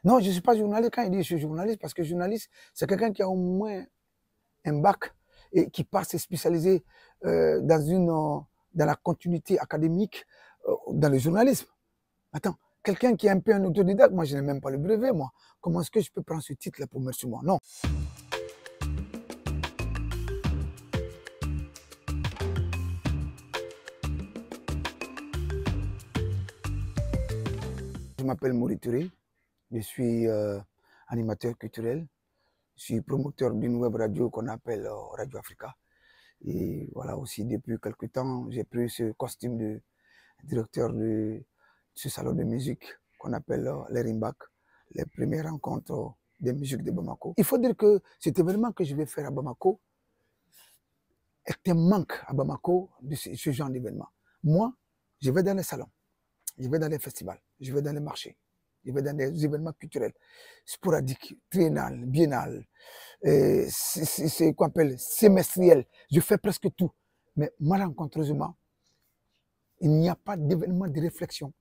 Non, je ne suis pas journaliste. Quand il dit je suis journaliste, parce que journaliste, c'est quelqu'un qui a au moins un bac et qui part se spécialiser dans la continuité académique dans le journalisme. Attends, quelqu'un qui est un peu un autodidacte, moi je n'ai même pas le brevet, moi. Comment est-ce que je peux prendre ce titre-là pour mettre sur moi? Non. Je m'appelle Mori Touré, je suis animateur culturel, je suis promoteur d'une web radio qu'on appelle Radio Africa. Et voilà aussi, depuis quelques temps, j'ai pris ce costume de directeur de ce salon de musique qu'on appelle les Rimbak, les premières rencontres des musiques de Bamako. Il faut dire que cet événement que je vais faire à Bamako est un manque à Bamako de ce genre d'événement. Moi, je vais dans les salons, je vais dans les festivals, je vais dans les marchés, je vais dans des événements culturels, sporadiques, triennales, biennales, c'est qu'on appelle semestriel. Je fais presque tout. Mais malencontreusement, il n'y a pas d'événement de réflexion.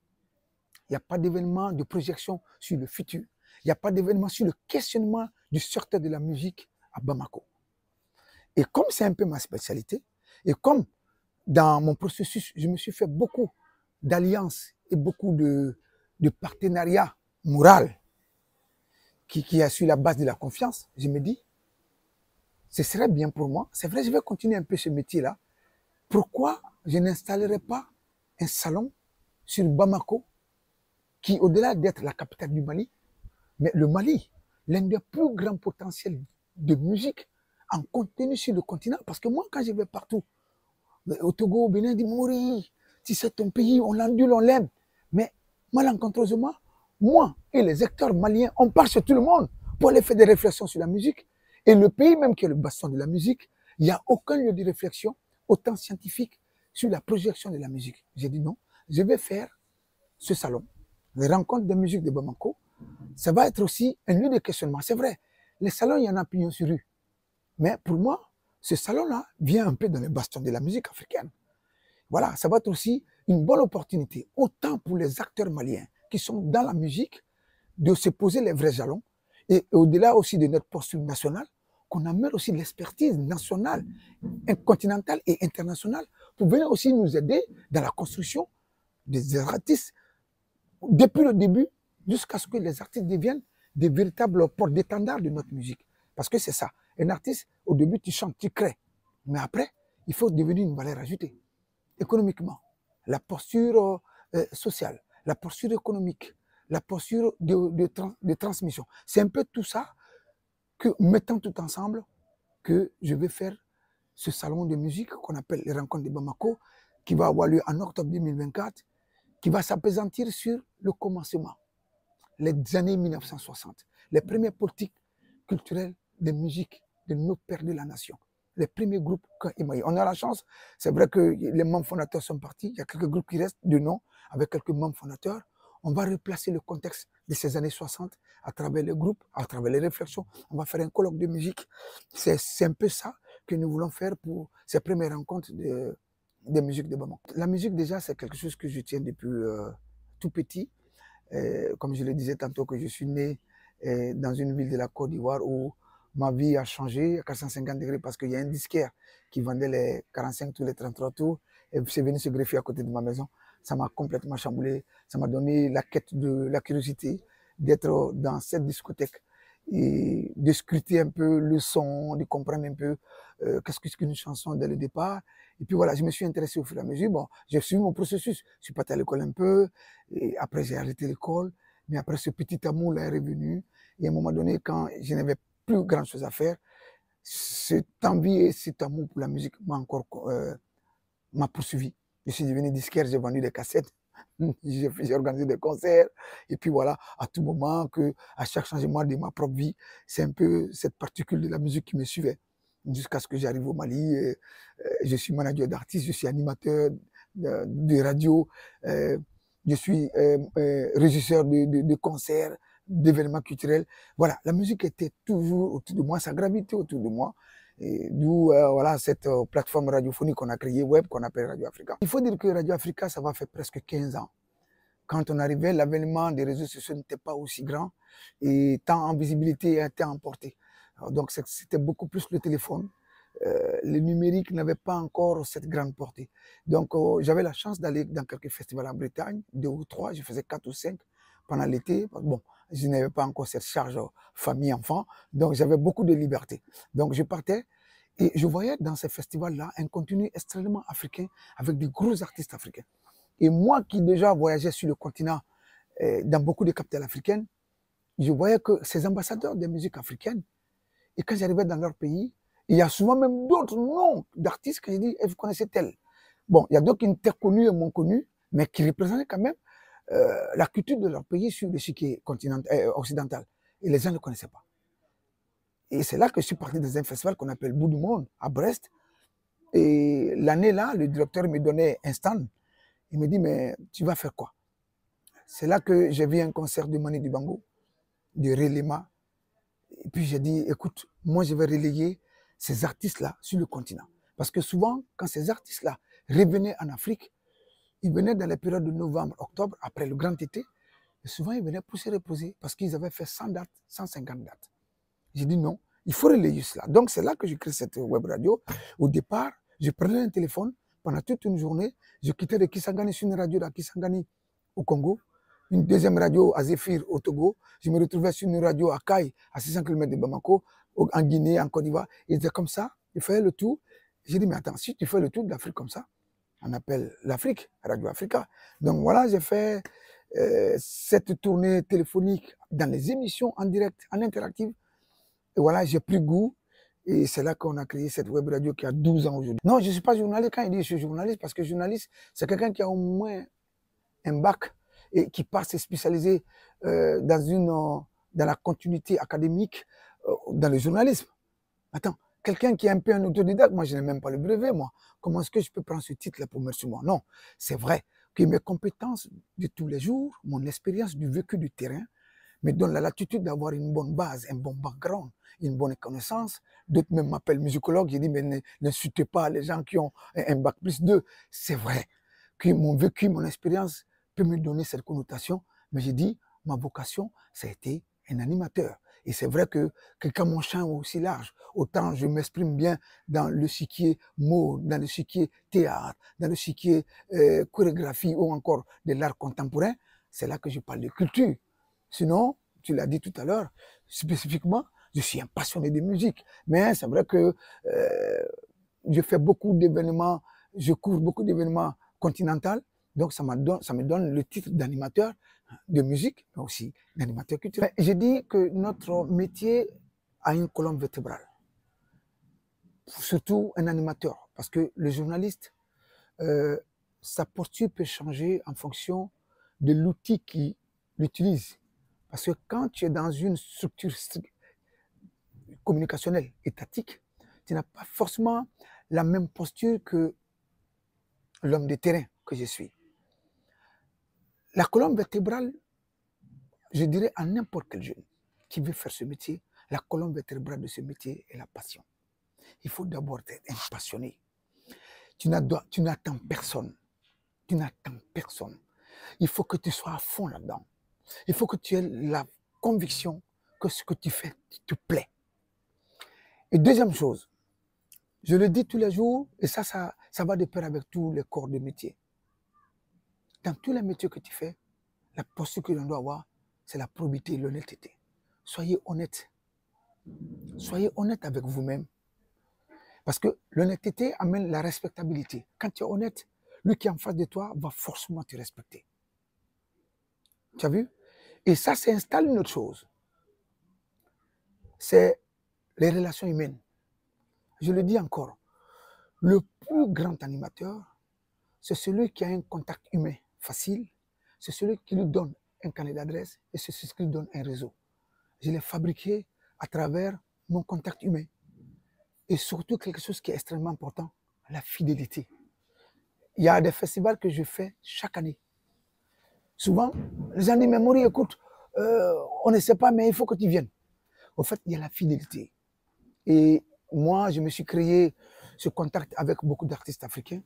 Il n'y a pas d'événement de projection sur le futur. Il n'y a pas d'événement sur le questionnement du secteur de la musique à Bamako. Et comme c'est un peu ma spécialité, et comme dans mon processus, je me suis fait beaucoup d'alliances et beaucoup de partenariats moraux qui a sur la base de la confiance, je me dis, ce serait bien pour moi. C'est vrai, je vais continuer un peu ce métier-là. Pourquoi je n'installerai pas un salon sur Bamako qui, au-delà d'être la capitale du Mali, mais le Mali, l'un des plus grands potentiels de musique en contenu sur le continent. Parce que moi, quand je vais partout, au Togo, au Bénin, dit Mori, si c'est ton pays, on l'endule, on l'aime. Mais malencontreusement, moi et les acteurs maliens, on parle sur tout le monde pour aller faire des réflexions sur la musique. Et le pays même qui est le bastion de la musique, il n'y a aucun lieu de réflexion, autant scientifique, sur la projection de la musique. J'ai dit non, je vais faire ce salon, les rencontres de musique de Bamako. Ça va être aussi un lieu de questionnement. C'est vrai, les salons, il y en a pignon sur rue. Mais pour moi, ce salon-là vient un peu dans le bastion de la musique africaine. Voilà, ça va être aussi une bonne opportunité, autant pour les acteurs maliens qui sont dans la musique, de se poser les vrais jalons, et au-delà aussi de notre posture nationale, qu'on amène aussi l'expertise nationale, continentale et internationale pour venir aussi nous aider dans la construction des artistes depuis le début jusqu'à ce que les artistes deviennent des véritables porte-étendards de notre musique. Parce que c'est ça. Un artiste, au début, tu chantes, tu crées. Mais après, il faut devenir une valeur ajoutée. Économiquement, la posture sociale, la posture économique, la posture de transmission. C'est un peu tout ça que, mettant tout ensemble, que je vais faire ce salon de musique qu'on appelle les rencontres de Bamako, qui va avoir lieu en octobre 2024, qui va s'appesantir sur le commencement, les années 1960, les premières politiques culturelles de musique de nos pères de la nation, les premiers groupes qu'Imaï. On a la chance, c'est vrai que les membres fondateurs sont partis, il y a quelques groupes qui restent de nom, avec quelques membres fondateurs. On va replacer le contexte de ces années 60 à travers les groupes, à travers les réflexions. On va faire un colloque de musique. C'est un peu ça que nous voulons faire pour ces premières rencontres de musique de Bamako. La musique, déjà, c'est quelque chose que je tiens depuis tout petit. Comme je le disais tantôt, que je suis né dans une ville de la Côte d'Ivoire où ma vie a changé à 450 degrés parce qu'il y a un disquaire qui vendait les 45 tours, les 33 tours, et c'est venu se greffer à côté de ma maison. Ça m'a complètement chamboulé. Ça m'a donné la quête de la curiosité d'être dans cette discothèque et de scruter un peu le son, de comprendre un peu qu'est-ce qu'une chanson dès le départ. Et puis voilà, je me suis intéressé au fur et à mesure. Bon, j'ai suivi mon processus. Je suis parti à l'école un peu, et après j'ai arrêté l'école. Mais après, ce petit amour-là est revenu. Et à un moment donné, quand je n'avais plus grand-chose à faire, cette envie et cet amour pour la musique m'a poursuivi. Je suis devenu disquaire, j'ai vendu des cassettes, j'ai organisé des concerts. Et puis voilà, à tout moment, à chaque changement de ma propre vie, c'est un peu cette particule de la musique qui me suivait. Jusqu'à ce que j'arrive au Mali, je suis manager d'artistes, je suis animateur de radio, je suis régisseur de concerts, d'événements culturels. Voilà, la musique était toujours autour de moi, ça gravitait autour de moi. D'où voilà, cette plateforme radiophonique qu'on a créée, web, qu'on appelle Radio Africa. Il faut dire que Radio Africa, ça va faire presque 15 ans Quand on arrivait, l'avènement des réseaux sociaux n'était pas aussi grand et tant en visibilité était emporté. Alors, donc c'était beaucoup plus le téléphone. Le numérique n'avait pas encore cette grande portée. Donc j'avais la chance d'aller dans quelques festivals en Bretagne, 2 ou 3, je faisais 4 ou 5 pendant l'été. Bon, je n'avais pas encore cette charge famille-enfant, donc j'avais beaucoup de liberté. Donc je partais et je voyais dans ces festivals-là un contenu extrêmement africain avec de gros artistes africains. Et moi qui déjà voyageais sur le continent, dans beaucoup de capitales africaines, je voyais que ces ambassadeurs des musiques africaines, et quand j'arrivais dans leur pays, il y a souvent même d'autres noms d'artistes que j'ai dit, eh, vous connaissez tel. Bon, il y a d'autres qui étaient connus et moins connus, mais qui représentaient quand même la culture de leur pays sur l'échiquier occidental. Et les gens ne le connaissaient pas. Et c'est là que je suis parti dans un festival qu'on appelle Bout du Monde, à Brest. Et l'année là, le directeur me donnait un stand. Il me dit, mais tu vas faire quoi? C'est là que j'ai vu un concert de Mani Dibango, de Relema. Et puis j'ai dit, écoute, moi je vais relayer ces artistes-là sur le continent. Parce que souvent, quand ces artistes-là revenaient en Afrique, ils venaient dans les périodes de novembre, octobre, après le grand été, et souvent ils venaient pour se reposer parce qu'ils avaient fait 100 dates, 150 dates. J'ai dit non, il faut relayer cela. Donc c'est là que j'ai créé cette web radio. Au départ, je prenais un téléphone pendant toute une journée, je quittais de Kisangani sur une radio de Kisangani au Congo, une deuxième radio à Zéphyr au Togo, je me retrouvais sur une radio à Kaï, à 600 km de Bamako, en Guinée, en Côte d'Ivoire. Et c'était comme ça, je faisais le tour. J'ai dit, mais attends, si tu fais le tour de l'Afrique comme ça, on appelle l'Afrique, Radio Africa. Donc voilà, j'ai fait cette tournée téléphonique dans les émissions en direct, en interactive. Et voilà, j'ai pris goût. Et c'est là qu'on a créé cette web radio qui a 12 ans aujourd'hui. Non, je ne suis pas journaliste. Quand il dit je suis journaliste, parce que journaliste, c'est quelqu'un qui a au moins un bac et qui part se spécialiser dans la continuité académique, dans le journalisme. Attends, quelqu'un qui est un peu un autodidacte, moi je n'ai même pas le brevet, moi. Comment est-ce que je peux prendre ce titre-là pour mettre sur moi? Non, c'est vrai que mes compétences de tous les jours, mon expérience du vécu du terrain, me donne la latitude d'avoir une bonne base, un bon background, une bonne connaissance. D'autres même m'appellent musicologue. J'ai dit, mais n'insultez pas les gens qui ont un bac plus 2. C'est vrai que mon vécu, mon expérience peut me donner cette connotation. Mais j'ai dit, ma vocation, ça a été un animateur. Et c'est vrai que quand mon champ est aussi large, autant je m'exprime bien dans le chiquier mot, dans le chiquier théâtre, dans le chiquier chorégraphie ou encore de l'art contemporain, c'est là que je parle de culture. Sinon, tu l'as dit tout à l'heure, spécifiquement, je suis un passionné de musique. Mais c'est vrai que je fais beaucoup d'événements, je couvre beaucoup d'événements continentaux. Donc, ça me donne le titre d'animateur de musique, mais aussi d'animateur culturel. Je dis que notre métier a une colonne vertébrale. Surtout un animateur. Parce que le journaliste, sa posture peut changer en fonction de l'outil qu'il utilise. Parce que quand tu es dans une structure communicationnelle étatique, tu n'as pas forcément la même posture que l'homme de terrain que je suis. La colonne vertébrale, je dirais à n'importe quel jeune qui veut faire ce métier, la colonne vertébrale de ce métier est la passion. Il faut d'abord être un passionné. Tu n'attends personne. Tu n'attends personne. Il faut que tu sois à fond là-dedans. Il faut que tu aies la conviction que ce que tu fais te plaît. Et deuxième chose, je le dis tous les jours, et ça va de pair avec tous les corps de métier. Dans tous les métiers que tu fais, la posture que l'on doit avoir, c'est la probité et l'honnêteté. Soyez honnête. Soyez honnête avec vous-même. Parce que l'honnêteté amène la respectabilité. Quand tu es honnête, lui qui est en face de toi va forcément te respecter. Tu as vu? Et ça s'installe une autre chose. C'est les relations humaines. Je le dis encore, le plus grand animateur, c'est celui qui a un contact humain facile, c'est celui qui lui donne un carnet d'adresse et c'est celui qui lui donne un réseau. Je l'ai fabriqué à travers mon contact humain. Et surtout quelque chose qui est extrêmement important, la fidélité. Il y a des festivals que je fais chaque année. Souvent, les gens disent, mais Mori, écoute, on ne sait pas, mais il faut que tu viennes. En fait, il y a la fidélité. Et moi, je me suis créé ce contact avec beaucoup d'artistes africains,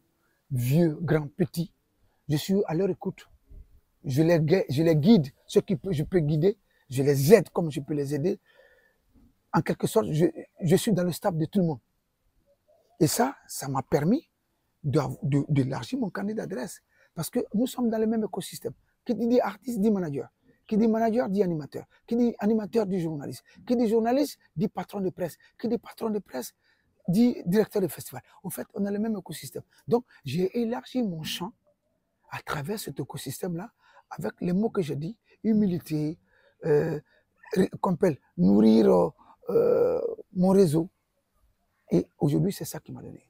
vieux, grands, petits. Je suis à leur écoute. je les guide, ceux que je peux guider, je les aide comme je peux les aider. En quelque sorte, je suis dans le staff de tout le monde. Et ça m'a permis d'élargir mon carnet d'adresse. Parce que nous sommes dans le même écosystème. Qui dit artiste dit manager. Qui dit manager dit animateur. Qui dit animateur dit journaliste. Qui dit journaliste dit patron de presse. Qui dit patron de presse dit directeur de festival. En fait, on a le même écosystème. Donc, j'ai élargi mon champ à travers cet écosystème-là avec les mots que j'ai dit, humilité, qu'on appelle nourrir mon réseau. Et aujourd'hui, c'est ça qui m'a donné.